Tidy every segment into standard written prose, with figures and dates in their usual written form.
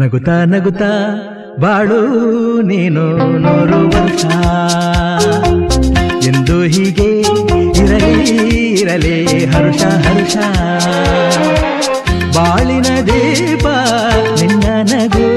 ನಗುತ್ತಾ ನಗುತ್ತಾ ಬಾಳು ನೀನು 100 ವರ್ಷ ಎಂದು ಹೀಗೆ ಇರಲಿ ಇರಲಿ ಹರುಷ ಹರುಷ ಬಾಳಿನ ದೀಪ ನಿನ್ನ ನಗು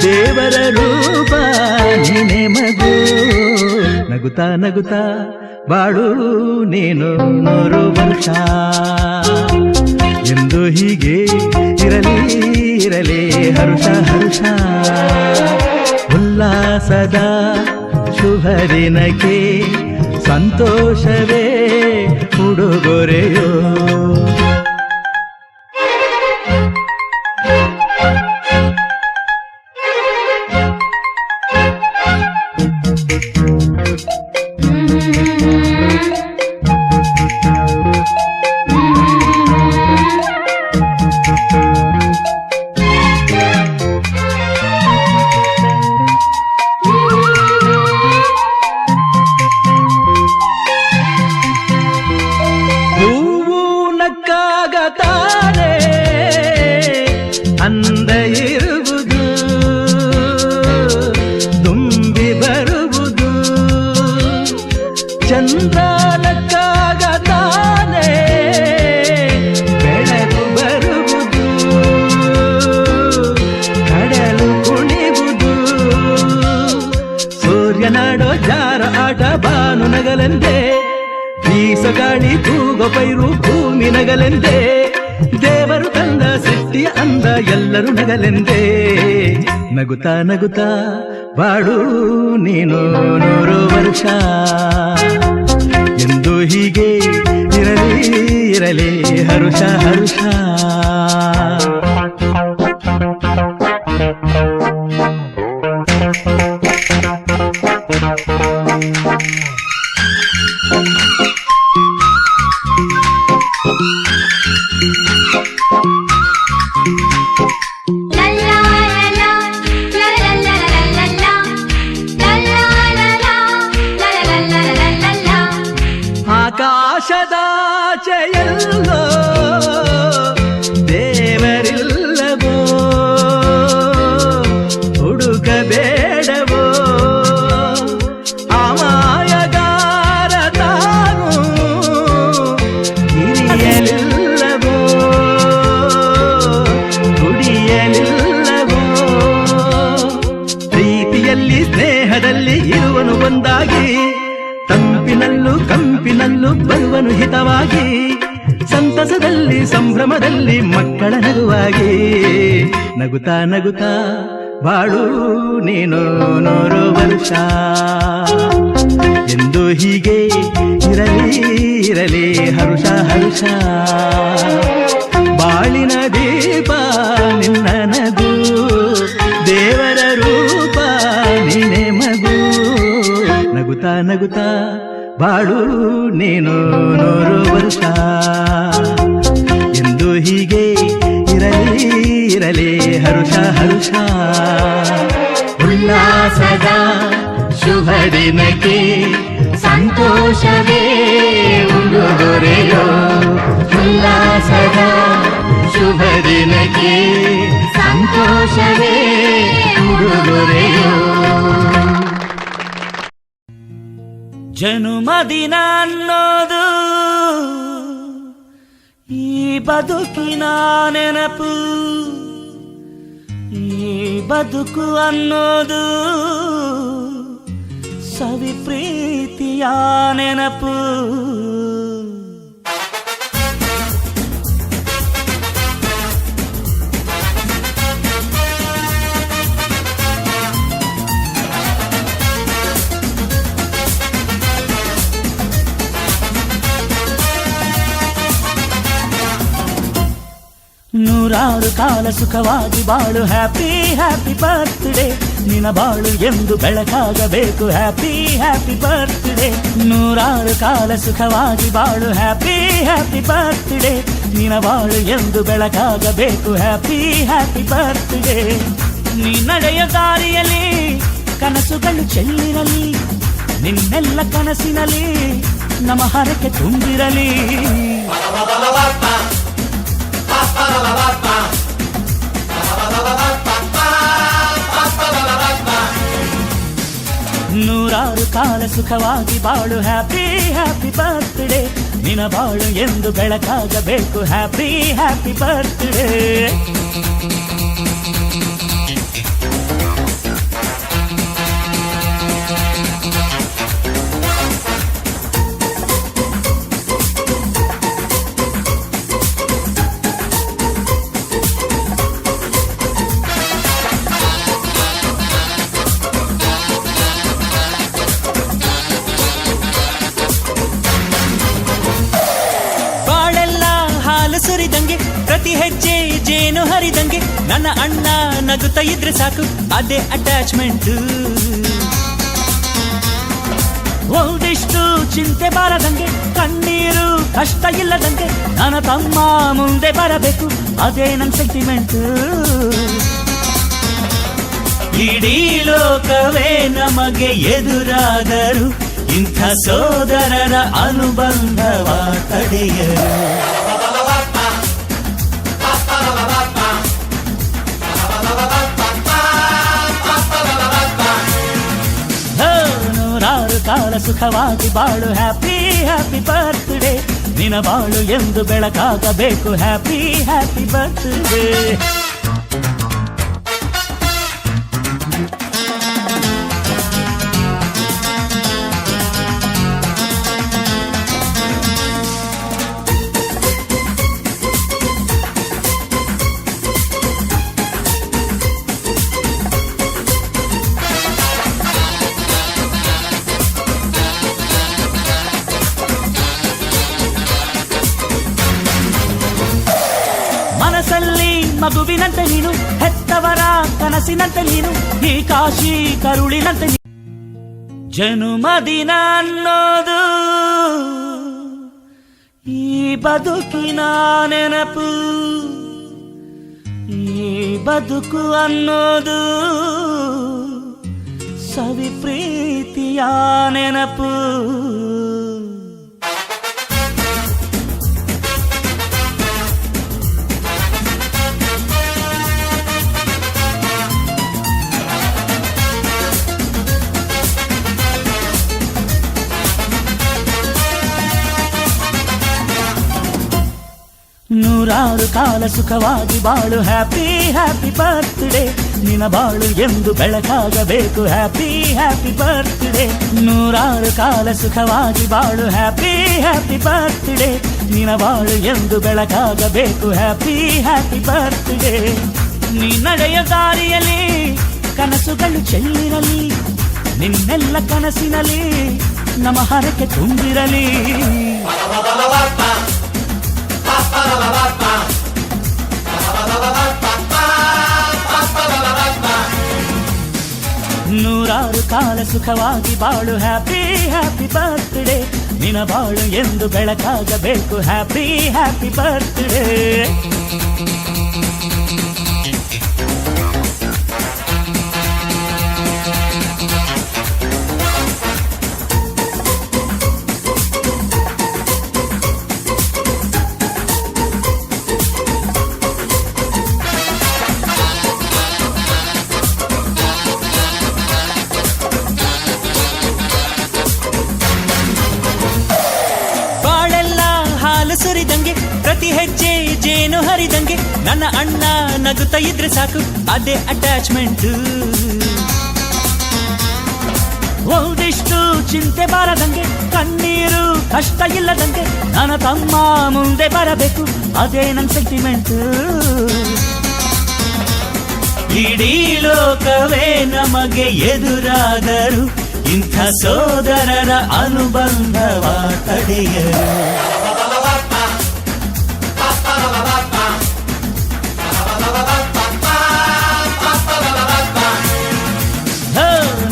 ದೇವರ ರೂಪ ನೀನೆ ಮಗು ನಗುತ್ತಾ ನಗುತ್ತಾ ಬಾಳು ನೀನು 100 ವರ್ಷ ಎಂದು ಹೀಗೆ ಇರಲಿ ಇರಲಿ ಹರುಷ ಹರುಷ ಉಲ್ಲಾಸದ ಶುಭ ದಿನಕ್ಕೆ ಸಂತೋಷವೇ ಉಡುಗೊರೆಯೋ ಅಂದ ಇರುವುದು ತುಂಬಿ ಬರುವುದು ಚಂದ್ರನಕ್ಕಾಗ ತಾನೇ ಬೆಳಕು ಬರುವುದು ಕಡಲು ಕುಣಿವುದು ಸೂರ್ಯನಾಡೋ ಜಾರ ಆಟ ಬಾನು ನಗಲೆಂದೇ ಬೀಸ ಗಾಳಿ ತೂಗೋ ಪೈರು ಭೂಮಿ ನಗಲೆಂದೇ ದೇವರು ತಂದ ಸೃಷ್ಟಿಯ ಅಂದ ಎಲ್ಲರೂ ನಗಲೆಂದೇ ನಗುತ್ತಾ ನಗುತ್ತಾ ಬಾಳು ನೀನು 100 ವರ್ಷ ಎಂದು ಹೀಗೆ ಇರಲಿ ಇರಲಿ ಹರುಷ ಹರುಷ ಆಕಾಶದಾಚೆಯಲ್ಲೋ ದೇವರಿಲ್ಲವೋ ಹುಡುಕಬೇಡವೋ ಅಮಾಯಗಾರ ತಾನು ಹಿರಿಯಲಿಲ್ಲವೋ ಕುಡಿಯಲಿಲ್ಲವೋ ಪ್ರೀತಿಯಲ್ಲಿ ಸ್ನೇಹದಲ್ಲಿ ಇರುವನು ಒಂದಾಗಿ ತಂಪಿನಲ್ಲೂ ಕಂಪಿನಲ್ಲೂ ಬರುವನು ಹಿತವಾಗಿ ಸಂತಸದಲ್ಲಿ ಸಂಭ್ರಮದಲ್ಲಿ ಮಕ್ಕಳ ನಗುವಾಗಿ ನಗುತ್ತಾ ನಗುತ್ತಾ ಬಾಳು ನೀನು 100 ವರ್ಷ ಎಂದು ಹೀಗೆ ಇರಲಿ ಇರಲಿ ಹರುಷ ಹರುಷ ಬಾಳಿನ ದೀಪ ನಿನ್ನ ನಗು ದೇವರ ರೂಪ ನೀನೆ ಮಗು ನಗುತ್ತಾ ನಗುತ್ತಾ ಬಾಳು ನೀನು 100 ವರ್ಷ ಎಂದು ಹೀಗೆ ಇರಲಿ ಇರಲಿ ಹರುಷ ಹರುಷ ಉಲ್ಲಾಸದ ಶುಭ ದಿನಕ್ಕೆ ಸಂತೋಷವೇ ಉಡುಗೊರೆಯೋ ಉಲ್ಲಾಸದ ಶುಭ ದಿನಕ್ಕೆ ಸಂತೋಷವೇ ಉಡುಗೊರೆಯೋ ಜನುಮದಿನ ಅನ್ನೋದು ಈ ಬದುಕಿನ ನೆನಪು ಈ ಬದುಕು ಅನ್ನೋದು ಸವಿ ಪ್ರೀತಿಯ ನೆನಪು ನೂರಾರು ಕಾಲ ಸುಖವಾಗಿ ಬಾಳು ಹ್ಯಾಪಿ ಹ್ಯಾಪಿ ಬರ್ತ್ಡೇ ನಿನ ಬಾಳು ಎಂದು ಬೆಳಕಾಗಬೇಕು ಹ್ಯಾಪಿ ಹ್ಯಾಪಿ ಬರ್ತ್ಡೇ ನೂರಾರು ಕಾಲ ಸುಖವಾಗಿ ಬಾಳು ಹ್ಯಾಪಿ ಹ್ಯಾಪಿ ಬರ್ತ್ಡೇ ನಿನ ಬಾಳು ಎಂದು ಬೆಳಕಾಗಬೇಕು ಹ್ಯಾಪಿ ಹ್ಯಾಪಿ ಬರ್ತ್ಡೇ ನೀ ನಡೆಯ ದಾರಿಯಲ್ಲಿ ಕನಸುಗಳು ಚೆಲ್ಲಿರಲಿ ನಿನ್ನೆಲ್ಲ ಕನಸಿನಲ್ಲಿ ನಮ್ಮ ಹರಕೆ ತುಂಬಿರಲಿ ಕಾಲ ಸುಖವಾಗಿ ಬಾಳು ಹ್ಯಾಪಿ ಹ್ಯಾಪಿ ಬರ್ತ್ಡೇ ನಿನ ಬಾಳು ಎಂದು ಬೆಳಕಾಗಬೇಕು ಹ್ಯಾಪಿ ಹ್ಯಾಪಿ ಬರ್ತ್ಡೇ ಸುರಿದಂಗೆ ಪ್ರತಿ ಹೆಜ್ಜೆ ಜೇನು ಹರಿದಂಗೆ ನನ್ನ ಅಣ್ಣ ನಗುತ್ತಾ ಇದ್ರೆ ಸಾಕು ಅದೇ ಅಟ್ಯಾಚ್ಮೆಂಟ್ ಒಂದಿಷ್ಟು ಚಿಂತೆ ಬಾರದಂಗೆ ಕಣ್ಣೀರು ಕಷ್ಟ ಇಲ್ಲದಂಗೆ ನನ್ನ ತಮ್ಮ ಮುಂದೆ ಬರಬೇಕು ಅದೇ ನನ್ನ ಸೆಂಟಿಮೆಂಟ್ ಇಡೀ ಲೋಕವೇ ನಮಗೆ ಎದುರಾದರು ಇಂಥ ಸೋದರರ ಅನುಬಂಧವ ತಡೆಯರು ನೂರಾರು ಕಾಲ ಸುಖವಾಗಿ ಬಾಳು ಹ್ಯಾಪಿ ಹ್ಯಾಪಿ ಬರ್ತ್ಡೇ ನಿನ ಬಾಳು ಎಂದು ಬೆಳಕಾಗಬೇಕು ಹ್ಯಾಪಿ ಹ್ಯಾಪಿ ಬರ್ತ್ಡೇ ಮನಸ್ಸಲ್ಲಿ ಮಗುವಿನಂತೆ ನೀನು ಹೆತ್ತವರ ಕನಸಿನಂತೆ ನೀನು ಈ ಕಾಶಿ ಕರುಳಿನಂತೆ ಜನುಮದಿನ ಅನ್ನೋದು ಈ ಬದುಕಿನ ನೆನಪು ಈ ಬದುಕು ಅನ್ನೋದು ಸವಿ ಪ್ರೀತಿಯ ನೆನಪು ನೂರಾರು ಕಾಲ ಸುಖವಾಗಿ ಬಾಳು ಹ್ಯಾಪಿ ಹ್ಯಾಪಿ ಬರ್ತ್ಡೇ ನಿನ ಬಾಳು ಎಂದು ಬೆಳಕಾಗಬೇಕು ಹ್ಯಾಪಿ ಹ್ಯಾಪಿ ಬರ್ತ್ಡೇ ನೂರಾರು ಕಾಲ ಸುಖವಾಗಿ ಬಾಳು ಹ್ಯಾಪಿ ಹ್ಯಾಪಿ ಬರ್ತ್ಡೇ ನಿನ ಬಾಳು ಎಂದು ಬೆಳಕಾಗಬೇಕು ಹ್ಯಾಪಿ ಹ್ಯಾಪಿ ಬರ್ತ್ಡೇ ನೀ ನಡೆಯ ದಾರಿಯಲ್ಲಿ ಕನಸುಗಳು ಚೆಲ್ಲಿರಲಿ ನಿನ್ನೆಲ್ಲ ಕನಸಿನಲ್ಲಿ ನಮ್ಮ ಹರಕೆ ತುಂಬಿರಲಿ ನೂರಾರು ಕಾಲ ಸುಖವಾಗಿ ಬಾಳು ಹ್ಯಾಪಿ ಹ್ಯಾಪಿ ಬರ್ತ್ಡೇ ನಿನ ಬಾಳು ಎಂದು ಬೆಳಕಾಗಬೇಕು ಹ್ಯಾಪಿ ಹ್ಯಾಪಿ ಬರ್ತ್ಡೇ ಸುರಿದಂಗೆ ಪ್ರತಿ ಹೆಜ್ಜೆ ಜೇನು ಹರಿದಂಗೆ ನನ್ನ ಅಣ್ಣ ನಗುತ್ತಾ ಇದ್ರೆ ಸಾಕು ಅದೇ ಅಟ್ಯಾಚ್ಮೆಂಟ್ ಒಂದಿಷ್ಟು ಚಿಂತೆ ಬಾರದಂಗೆ ಕಣ್ಣೀರು ಕಷ್ಟ ಇಲ್ಲದಂಗೆ ನನ್ನ ತಮ್ಮ ಮುಂದೆ ಬರಬೇಕು ಅದೇ ನನ್ನ ಸೆಂಟಿಮೆಂಟ್ ಇಡೀ ಲೋಕವೇ ನಮಗೆ ಎದುರಾದರು ಇಂಥ ಸೋದರರ ಅನುಬಂಧವ ತಡೆಯರು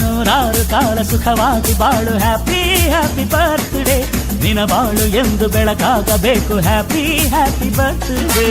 ನೂರಾರು ಕಾಲ ಸುಖವಾಗಿ ಬಾಳು ಹ್ಯಾಪಿ ಹ್ಯಾಪಿ ಬರ್ತ್ಡೇ ನಿನ ಬಾಳು ಎಂದು ಬೆಳಕಾಗಬೇಕು ಹ್ಯಾಪಿ ಹ್ಯಾಪಿ ಬರ್ತ್ಡೇ